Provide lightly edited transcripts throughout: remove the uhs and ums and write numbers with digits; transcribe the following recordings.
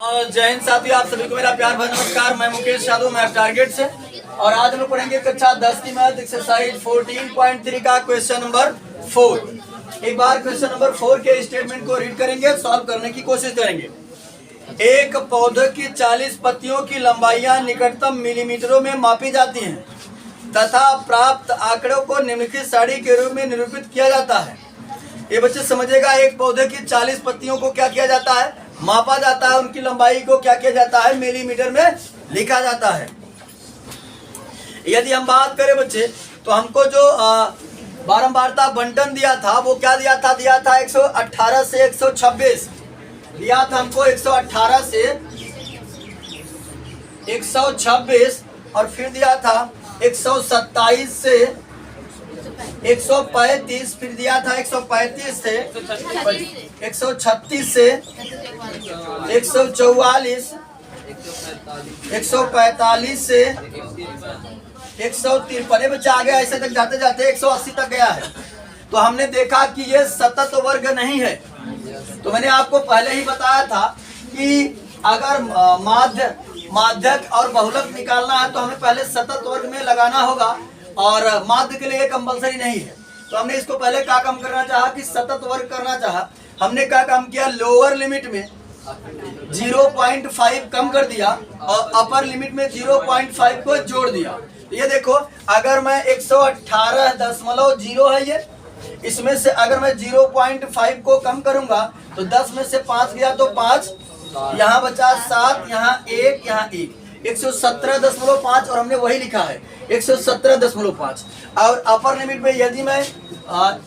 जय हिंद साथियों, आप सभी को मेरा प्यार भरा नमस्कार। मैं मुकेश यादव, मैं टारगेट से। और आज हम लोग पढ़ेंगे कक्षा 10 की मैथ एक्सरसाइज 14.3 का क्वेश्चन नंबर 4। एक बार क्वेश्चन नंबर 4 के स्टेटमेंट को रीड करेंगे, सॉल्व करने की कोशिश करेंगे। एक पौधे की 40 पत्तियों की लंबाइयां निकटतम मिलीमीटरों में मापी जाती हैं तथा प्राप्त आंकड़ों को निम्नलिखित सारणी के रूप में निरूपित किया जाता है। ये बच्चे समझेगा, एक पौधे की 40 पत्तियों को क्या किया जाता है, मापा जाता है। उनकी लंबाई को क्या किया जाता है, मिलीमीटर में लिखा जाता है। यदि हम बात करें बच्चे, तो हमको जो बारंबारता बंटन दिया था वो क्या दिया था, 118 से 126 दिया था हमको। 118 से 126 और फिर दिया था 127 से 135, फिर दिया था 135 से 136 से 144, 145 से 153 बच्चे आ गया। ऐसे तक जाते जाते 180 तक गया है। तो हमने देखा कि ये सतत वर्ग नहीं है। तो मैंने आपको पहले ही बताया था कि अगर माध्यक और बहुलक निकालना है तो हमें पहले सतत वर्ग में लगाना होगा, और माध्य के लिए कंपलसरी नहीं है। तो हमने इसको पहले क्या काम करना चाहा कि सतत वर्ग करना चाहा। हमने क्या काम किया, लोअर लिमिट में 0.5 कम कर दिया और अपर लिमिट में 0.5 को जोड़ दिया। तो ये देखो, अगर मैं 118.0 है ये, इसमें से अगर मैं 0.5 को कम करूंगा तो 10 में से 5 गया तो 5, यहाँ बचा 7, यहाँ 1, यहाँ 1, 117.5 और हमने वही लिखा है 117.5। और अपर लिमिट में यदि मैं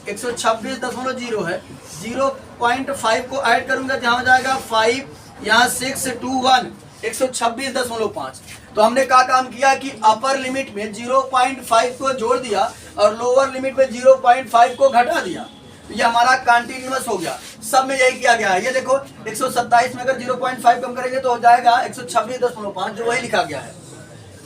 126.0 है, 0.5 को ऐड करूंगा तो यहाँ हो जाएगा 5, यहाँ 6, 2, 1, 126.5। तो हमने क्या काम किया कि अपर लिमिट में 0.5 को जोड़ दिया और लोअर लिमिट में 0.5 को घटा दिया। ये हमारा कंटिन्यूअस हो गया। सब में यही किया गया है। ये देखो, 127 में अगर 0.5 कम करेंगे तो हो जाएगा 126.5, जो वही लिखा गया है।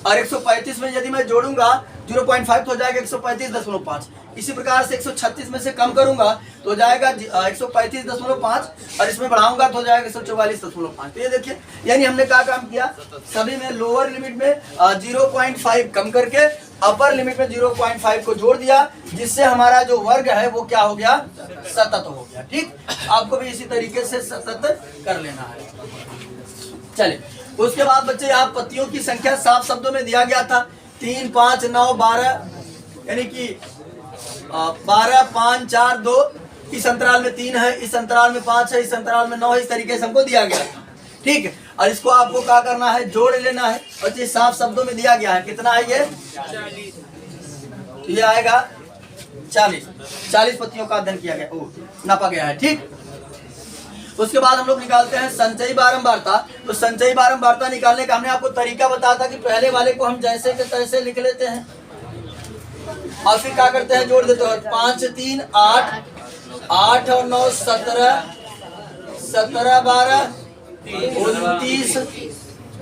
और 135 में यदि मैं जोड़ूंगा 0.5 तो हो जाएगा 135.5। इसी प्रकार से 136 में से कम करूंगा तो हो जाएगा 135.5, और इसमें बढ़ाऊंगा तो हो जाएगा 144.5। तो ये देखिए, यानी हमने क्या काम किया, सभी में लोअर लिमिट में 0.5 कम करके अपर लिमिट में 0.5 को जोड़ दिया, जिससे हमारा जो वर्ग है वो क्या हो गया, सतत हो गया। ठीक, आपको भी इसी तरीके से सतत कर लेना है। चलिए, उसके बाद बच्चे यहाँ पत्तियों की संख्या साफ शब्दों में दिया गया था 3, 5, 9, 12, यानी कि 12, 5, 4, 2, इस अंतराल में 3 है, इस अंतराल में 5 है, इस अंतराल में 9 है। इस तरीके से हमको दिया गया था। ठीक है, और इसको आपको क्या करना है, जोड़ लेना है। और ये साफ शब्दों में दिया गया है, कितना है ये, 40। ये आएगा 40 पत्तियों का अध्ययन किया गया, नापा गया है। ठीक, उसके बाद हम लोग निकालते हैं संचयी बारंबारता। तो संचयी बारंबारता निकालने का हमने आपको तरीका बताया था कि पहले वाले को हम जैसे के तैसे लिख लेते हैं और फिर क्या करते हैं, जोड़ देते हैं। 5, 3, 8, 8 और 9, 17, 17, 12, 29,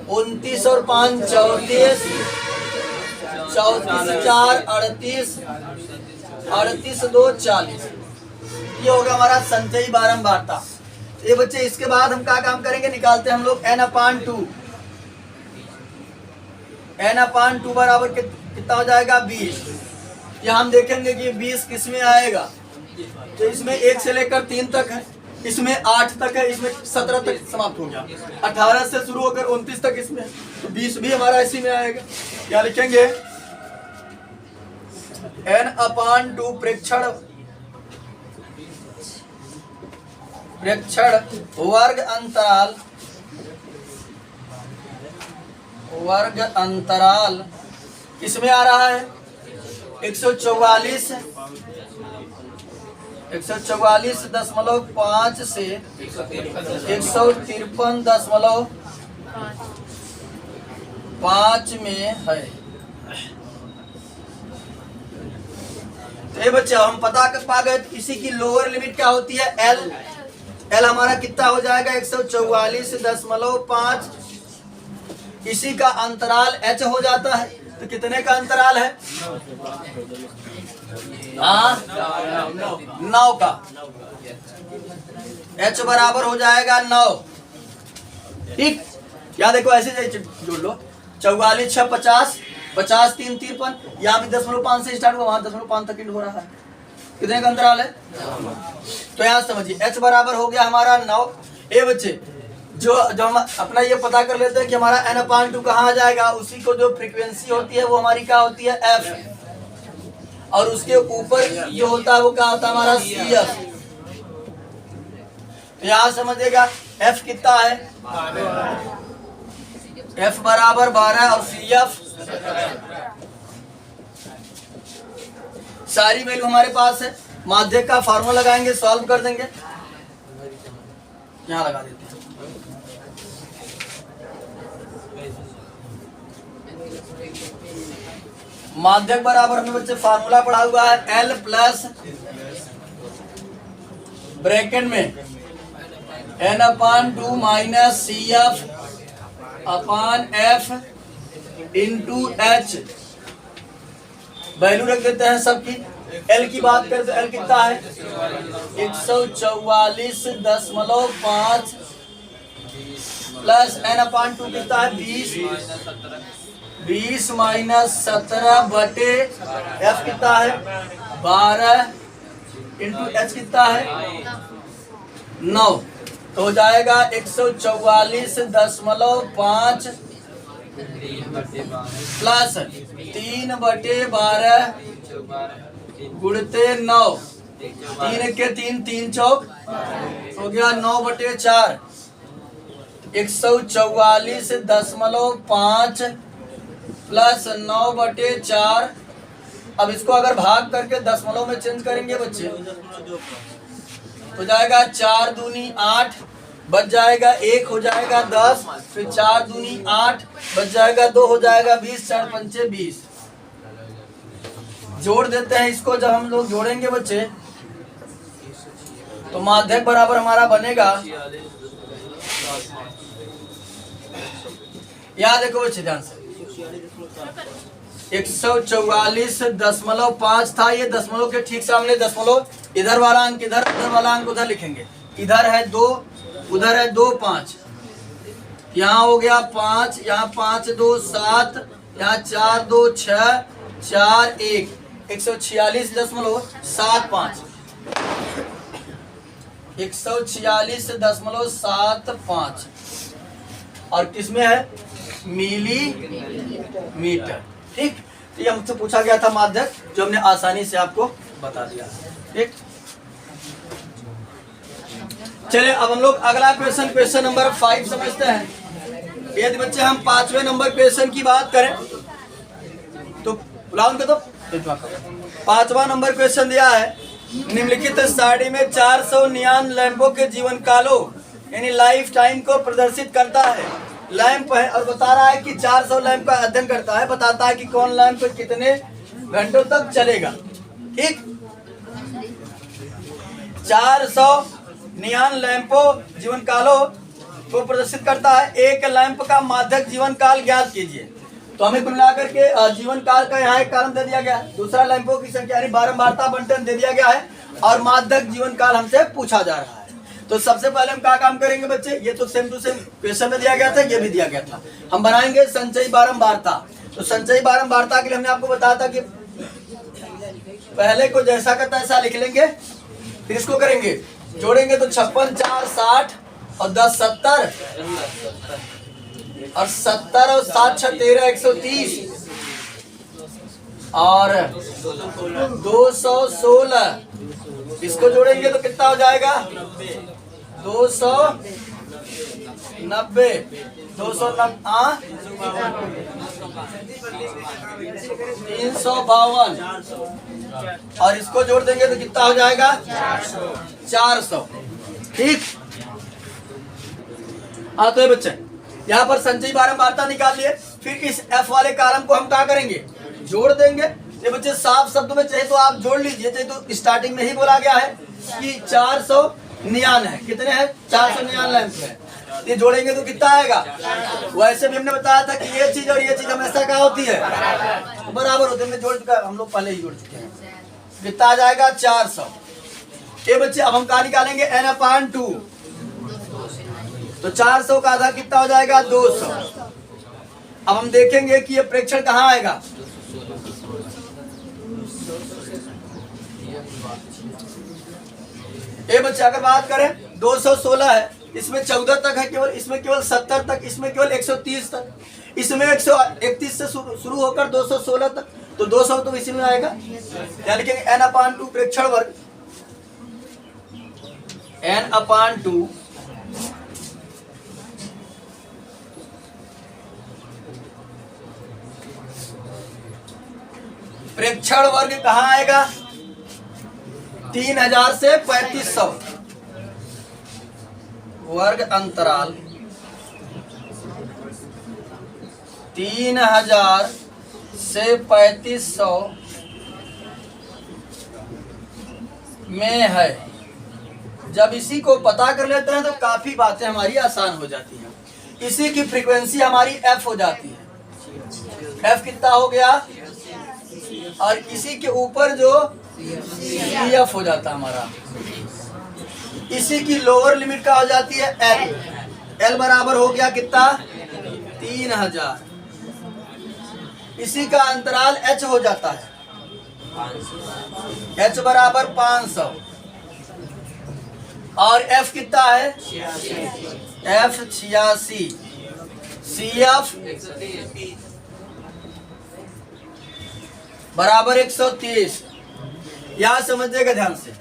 29 और 5, 34, 34, 4, 38, 38, 2, 40। ये होगा हमारा संचयी बारंबारता। ये बच्चे, इसके बाद हम क्या काम करेंगे, निकालते हैं हम लोग n/2। n/2 बराबर कितना हो जाएगा, 20। यहाँ हम देखेंगे कि 20 किस में आएगा, तो इसमें 1 से लेकर 3 तक है, इसमें 8 तक है, इसमें 17 तक समाप्त हो गया। 18 से शुरू होकर 29 तक इसमें, तो 20 भी हमारा इसी में आएगा। क्या लिखेंगे, n/2 प्रेक्षण वर्ग अंतराल किसमें आ रहा है, 144, 144.5 से 153.5 में है। तो ये बच्चे हम पता कर पा गए, इसी की लोअर लिमिट क्या होती है, L हमारा कितना हो जाएगा, 144.5। इसी का अंतराल H हो जाता है। तो कितने का अंतराल है, 9 का। H बराबर हो जाएगा 9। ठीक, यहाँ देखो ऐसे जोड़ लो, 44 6 50, 50 3 53, यहाँ भी 0.5 से स्टार्ट हुआ, वहां 0.5 तक हो रहा है। कितने का अंतराल है? तो यहाँ समझिए h बराबर हो गया हमारा 9। ए बच्चे जो हम अपना ये पता कर लेते हैं कि हमारा n/2 कहाँ आ जाएगा, उसी को जो फ्रीक्वेंसी होती है वो हमारी क्या होती है, f, और उसके ऊपर जो होता है वो क्या होता है हमारा CF। तो यहाँ समझिएगा f कितना है, f बराबर 12 और CF सारी वैल्यू हमारे पास है। माध्यक का फार्मूला लगाएंगे, सॉल्व कर देंगे, यहाँ लगा देते हैं। माध्यक बराबर हमने बच्चे फार्मूला पढ़ा हुआ है, L प्लस ब्रैकेट में n/2 minus CF upon F into H। Value रख देते हैं सबकी। L की बात करें तो L कितना है, 144.5 प्लस n/2 कितना है 20 माइनस 17 बटे F कितना है 12 इंटू H कितना है 9, तो हो जाएगा 144.5 प्लस 3/12 गुणते 9, 3 के 3 3 चौक हो गया 9/4, 144.5 प्लस 9/4। अब इसको अगर भाग करके दशमलव में चेंज करेंगे बच्चे हो जाएगा 4 दूनी 8, बच जाएगा 1 हो जाएगा 10, फिर 4 दूनी 8, बच जाएगा 2 हो जाएगा 20, 4 पंचे 20। जोड़ देते हैं इसको, जब हम लोग जोड़ेंगे बच्चे तो माध्यक बराबर हमारा बनेगा, यहाँ देखो बच्चे ध्यान से, 144.5 था, ये दशमलव के ठीक सामने दशमलव, इधर वाला अंक इधर, उधर वाला अंक उधर लिखेंगे। इधर है 2, उधर है 2 5, यहाँ हो गया 5, यहाँ 5 2 7, यहाँ 4 2 6, 4 1, 146.75, 146.75 और किसमें है मिलीमीटर। ठीक, ये हमसे पूछा गया था माध्यक, जो हमने आसानी से आपको बता दिया। ठीक, चलिए अब हम लोग अगला क्वेश्चन नंबर 5 समझते हैं। यदि बच्चे हम 5वें नंबर क्वेश्चन की बात करें तो बुलाओ तो 5वां नंबर क्वेश्चन दिया है, निम्नलिखित सारणी में 400 नियॉन लैंपों के जीवन कालों यानी लाइफ टाइम को प्रदर्शित करता है। लैंप है और बता रहा है कि 400 लैंप का अध्ययन करता है, बताता है कि कौन लैंप कितने घंटों तक चलेगा। ठीक, 400 नियॉन लैंपों जीवन कालों को प्रदर्शित करता है। एक लैंप का माध्यक जीवन काल ज्ञात कीजिए। तो हमें कुल मिलाकर के जीवन काल का यहाँ एक कारण दे दिया गया है, दूसरा लैंपों की संख्या यानी बारंबारता बंटन दे दिया गया है, और माध्यक जीवन काल हमसे पूछा जा रहा है। तो सबसे पहले हम क्या काम करेंगे बच्चे, ये तो सेम टू सेम क्वेश्चन में दिया गया था, ये भी दिया गया था। हम बनाएंगे संचयी बारंबारता। तो संचयी बारंबारता के लिए हमने आपको बताया था कि पहले को जैसा का तैसा लिख लेंगे, फिर इसको करेंगे जोड़ेंगे तो 56 4 60 और 10 70 और 70 और 7 6 13 130 और 216, इसको जोड़ेंगे तो कितना हो जाएगा 290 352 और इसको जोड़ देंगे तो कितना हो जाएगा 400। ठीक, हाँ तो ये बच्चे यहाँ पर संचयी बारंबारता निकाल लिए, फिर इस F वाले कॉलम को हम क्या करेंगे जोड़ देंगे। ये बच्चे साफ शब्दों में चाहे तो आप जोड़ लीजिए, चाहे तो स्टार्टिंग में ही बोला गया है कि 400 नियॉन है, कितने हैं 400 नियॉन लैंप है, ये जोड़ेंगे तो कितना आएगा। वैसे भी हमने बताया था कि ये चीज और ये चीज हमेशा क्या होती है बराबर होती है, जोड़ चुका हम लोग पहले ही जोड़ चुके हैं, कितना आ जाएगा 400। ये बच्चे अब हम क्या निकालेंगे n/2। तो 400 का आधा कितना हो जाएगा 200। अब हम देखेंगे कि ये प्रेक्षण कहाँ आएगा। ये बच्चे अगर बात करें 216 है, इसमें 14 तक है केवल, इसमें केवल 70 तक, इसमें केवल 130 तक, इसमें 131 से शुरू होकर 216 तक, तो 200 तो इसी में आएगा। क्या लिखेंगे n/2 प्रेक्षण वर्ग n/2 प्रेक्षण वर्ग कहाँ आएगा 3000 से 3500 वर्ग अंतराल 3000 से 3500 में है। जब इसी को पता कर लेते हैं तो काफी बातें हमारी आसान हो जाती हैं। इसी की फ्रीक्वेंसी हमारी f हो जाती है। f कितना हो गया, और इसी के ऊपर जो CF हो जाता हमारा, इसी की लोअर लिमिट का हो जाती है L। L बराबर हो गया कितना 3000। इसी का अंतराल H हो जाता है, H बराबर 500, और F कितना है F 86, CF बराबर 130। यहां समझिएगा ध्यान से।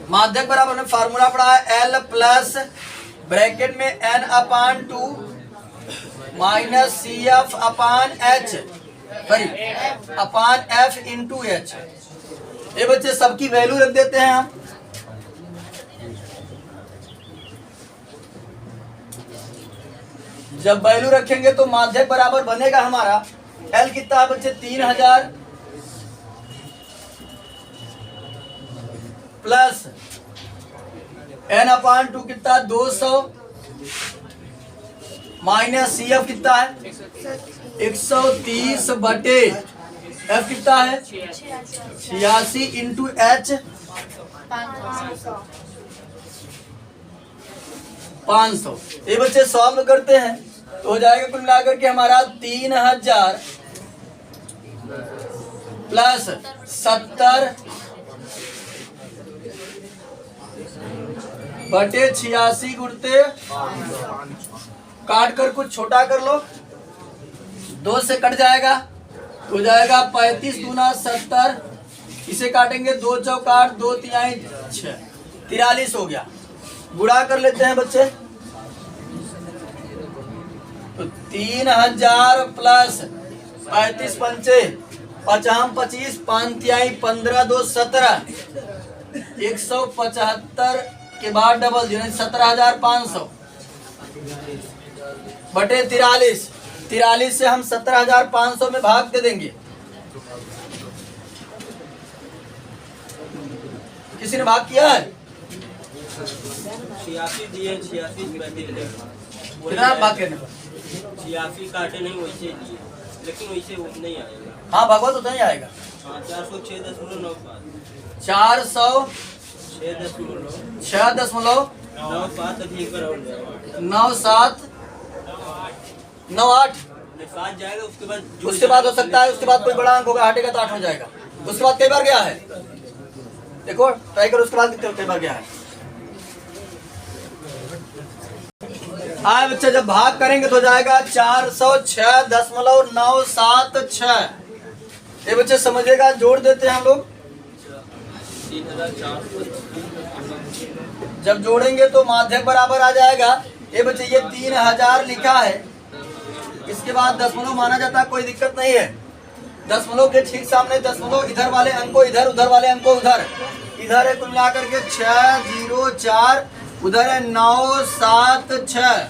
माध्यक बराबर में फार्मूला पढ़ा है L प्लस ब्रैकेट में n/2 माइनस CF अपान H अपान F इंटू H। ये बच्चे सबकी वैल्यू रख देते हैं हम। जब वैल्यू रखेंगे तो माध्यक बराबर बनेगा हमारा L कितना है बच्चे 3000 प्लस n/2 कितना 200 माइनस CF कितना है 130 बटे F कितना है 86 इंटू H 500। ये बच्चे सॉल्व करते हैं तो हो जाएगा कुल मिलाकर के हमारा 3000 प्लस 70 बटे 86 गुणते काट कर कुछ छोटा कर लो, 2 से कट जाएगा तो हो जाएगा 35 दूना 70, इसे काटेंगे 2 चौक 8 2 तिहाई 6 43 हो गया। गुणा कर लेते हैं बच्चे तो 3000 प्लस 35 पंचे 55 5 तिहाई 15 2 17 175 के बाद डबल 17,500 बटे 43 से हम 17,500 में भाग दे देंगे। किसी ने भाग किया है 86 दिए 86 कितना भाग करने पर 86 काटे नहीं वैसे दिए, लेकिन वैसे वो नहीं आएगा। हाँ भगवत उतना ही आएगा। 406.97 जाएगा। उसके बाद हो सकता है, उसके बाद कोई बड़ा अंक होगा, हटेगा तो 8 हो जाएगा। उसके बाद कई बार गया है, देखो ट्राई करो, उसके बाद कई बार गया है। हाँ बच्चा जब भाग करेंगे तो हो जाएगा 406.976। ये बच्चे समझिएगा, जोड़ देते हैं हम लोग। जब जोड़ेंगे तो माध्यक बराबर आ जाएगा। ये बच्चे ये 3000 लिखा है, इसके बाद दशमलव माना जाता है, कोई दिक्कत नहीं है। दशमलव के ठीक सामने दशमलव, इधर वाले अंक को इधर, उधर वाले अंक को उधर। इधर है कुल मिलाकर के 604, उधर है 976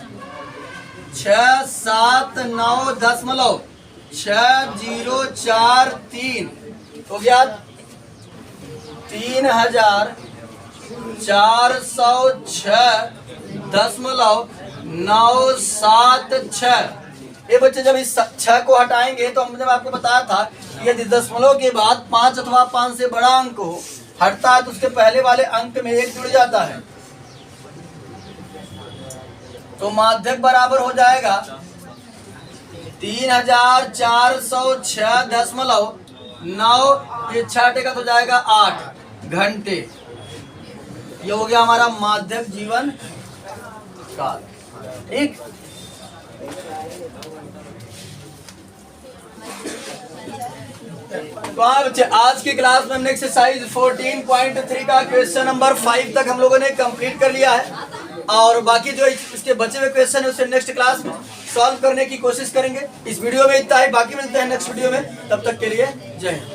679.6043 हो गया 3406.976। ये बच्चे जब इस 6 को हटाएंगे तो हमने आपको बताया था कि यदि दशमलव के बाद 5 अथवा 5 से बड़ा अंक हो हटता है तो उसके पहले वाले अंक में 1 जुड़ जाता है, तो माध्यक बराबर हो जाएगा 3406.9, ये 6 टेका तो जाएगा 8 घंटे। ये हो गया हमारा माध्यक जीवन काल। ठीक, तो बच्चे आज की क्लास में हमने एक्सरसाइज 14.3 का क्वेश्चन नंबर 5 तक हम लोगों ने कंप्लीट कर लिया है, और बाकी जो इसके बचे हुए क्वेश्चन है उसे नेक्स्ट क्लास में सॉल्व करने की कोशिश करेंगे। इस वीडियो में इतना ही, बाकी मिलते हैं नेक्स्ट वीडियो में, तब तक के लिए जय हिंद।